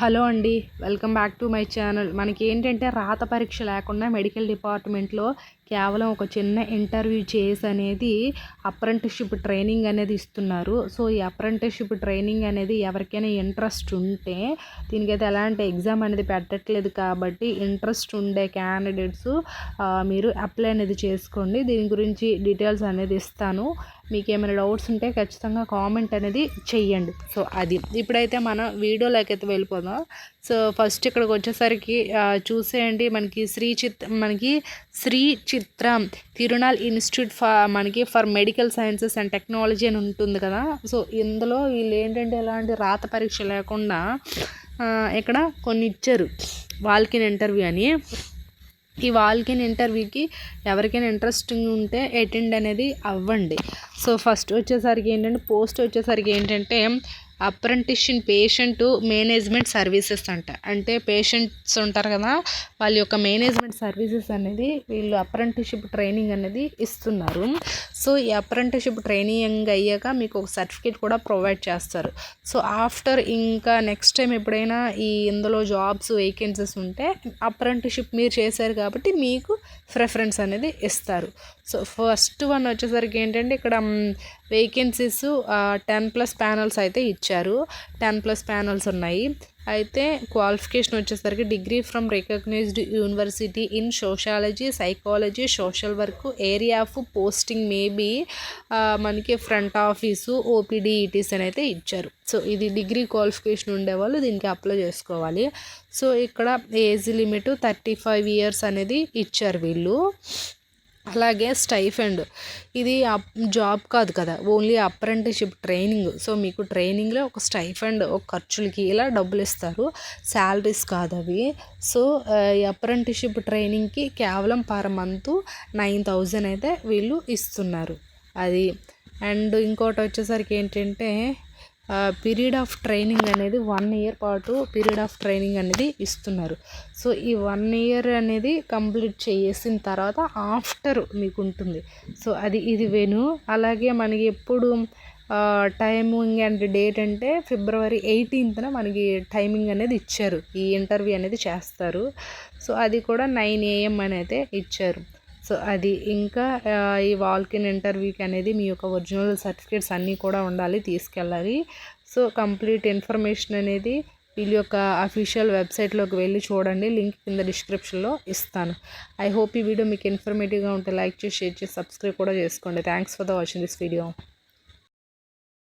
Hello అండి, welcome back to my channel. మనకి ఏంటంటే రాత పరీక్ష లేకుండా మెడికల్ డిపార్ట్మెంట్లో కేవలం ఒక చిన్న ఇంటర్వ్యూ చేసి అనేది అప్రెంటిస్షిప్ ట్రైనింగ్ అనేది ఇస్తున్నారు. సో ఈ అప్రెంటిస్షిప్ ట్రైనింగ్ అనేది ఎవరికైనా ఇంట్రెస్ట్ ఉంటే, దీనికైతే ఎలాంటి ఎగ్జామ్ అనేది పెట్టట్లేదు కాబట్టి ఇంట్రెస్ట్ ఉండే క్యాండిడేట్స్ మీరు అప్లై అనేది చేసుకోండి. దీని గురించి డీటెయిల్స్ అనేది ఇస్తాను. మీకు ఏమైనా డౌట్స్ ఉంటే ఖచ్చితంగా కామెంట్ అనేది చెయ్యండి. సో అది ఇప్పుడైతే మనం వీడియోలోకి అయితే వెళ్ళిపోదాం. సో ఫస్ట్ ఇక్కడికి వచ్చేసరికి చూసేయండి, మనకి శ్రీ చిత్రం Tirunal institute for medical sciences and technology అని ఉంటుంది కదా. సో ఇందులో వీళ్ళు ఏంటంటే ఎలాంటి రాత పరీక్ష లేకుండా ఇక్కడ కొన్ని ఇచ్చారు వాల్కిన్ ఇంటర్వ్యూ అని. ఈ వాల్కిన్ ఇంటర్వ్యూకి ఎవరికైనా ఇంట్రెస్టింగ్ ఉంటే అటెండ్ అనేది అవ్వండి. సో ఫస్ట్ వచ్చేసరికి ఏంటంటే పోస్ట్ వచ్చేసరికి ఏంటంటే apprentice in patient management services అంటే పేషెంట్స్ ఉంటారు కదా, వాళ్ళ యొక్క మేనేజ్మెంట్ సర్వీసెస్ అనేది వీళ్ళు అప్రెంటిస్షిప్ ట్రైనింగ్ అనేది ఇస్తున్నారు. సో ఈ అప్రెంటిస్షిప్ ట్రైనింగ్ అయ్యాక మీకు ఒక సర్టిఫికేట్ కూడా ప్రొవైడ్ చేస్తారు. సో ఆఫ్టర్ ఇంకా నెక్స్ట్ టైం ఎప్పుడైనా ఇందులో జాబ్స్ వేకెన్సీస్ ఉంటే అప్రెంటిస్షిప్ మీరు చేశారు కాబట్టి మీకు ప్రిఫరెన్స్ అనేది ఇస్తారు. సో ఫస్ట్ వన్ వచ్చేసరికి ఏంటంటే ఇక్కడ వేకెన్సీస్ 10+ ప్యానల్స్ అయితే ఇచ్చారు. 10+ ప్యానల్స్ ఉన్నాయి. అయితే క్వాలిఫికేషన్ వచ్చేసరికి degree from recognised university in sociology, psychology, social work. Area of posting maybe మనకి ఫ్రంట్ ఆఫీసు, ఓపీడీ, ఈటీసీ అని అయితే ఇచ్చారు. సో ఇది డిగ్రీ క్వాలిఫికేషన్ ఉండేవాళ్ళు దీనికి అప్లై చేసుకోవాలి. సో ఇక్కడ ఏజ్ లిమిట్ 35 years అనేది ఇచ్చారు వీళ్ళు. అలాగే స్టైఫండ్, ఇది జాబ్ కాదు కదా, ఓన్లీ అప్రెంటిస్షిప్ ట్రైనింగ్. సో మీకు ట్రైనింగ్లో ఒక స్టైఫండ్, ఒక ఖర్చులకి ఇలా డబ్బులు ఇస్తారు, శాలరీస్ కాదు అవి. సో ఈ అప్రెంటిస్షిప్ ట్రైనింగ్కి కేవలం పర్ మంత్ 9,000 అయితే వీళ్ళు ఇస్తున్నారు అది. అండ్ ఇంకోటి వచ్చేసరికి ఏంటంటే పీరియడ్ ఆఫ్ ట్రైనింగ్ అనేది 1 year పాటు పీరియడ్ ఆఫ్ ట్రైనింగ్ అనేది ఇస్తున్నారు. సో ఈ 1 year అనేది కంప్లీట్ చేసిన తర్వాత ఆఫ్టర్ మీకు ఉంటుంది. సో ఇది వెను. అలాగే మనకి ఎప్పుడు టైమింగ్ అండ్ డేట్ అంటే February 18th మనకి టైమింగ్ అనేది ఇచ్చారు, ఈ ఇంటర్వ్యూ అనేది చేస్తారు. సో అది కూడా 9 AM అని అయితే ఇచ్చారు. సో అది ఇంకా ఈ వాల్కిన్ ఇంటర్వ్యూకి అనేది మీ యొక్క ఒరిజినల్ సర్టిఫికేట్స్ అన్నీ కూడా ఉండాలి, తీసుకెళ్ళాలి. సో కంప్లీట్ ఇన్ఫర్మేషన్ అనేది వీళ్ళ యొక్క అఫీషియల్ వెబ్సైట్లోకి వెళ్ళి చూడండి, లింక్ కింద డిస్క్రిప్షన్లో ఇస్తాను. ఐ హోప్ ఈ వీడియో మీకు ఇన్ఫర్మేటివ్గా ఉంటే లైక్ చేసి, షేర్ చేసి, సబ్స్క్రైబ్ కూడా చేసుకోండి. Thanks for the watching this video.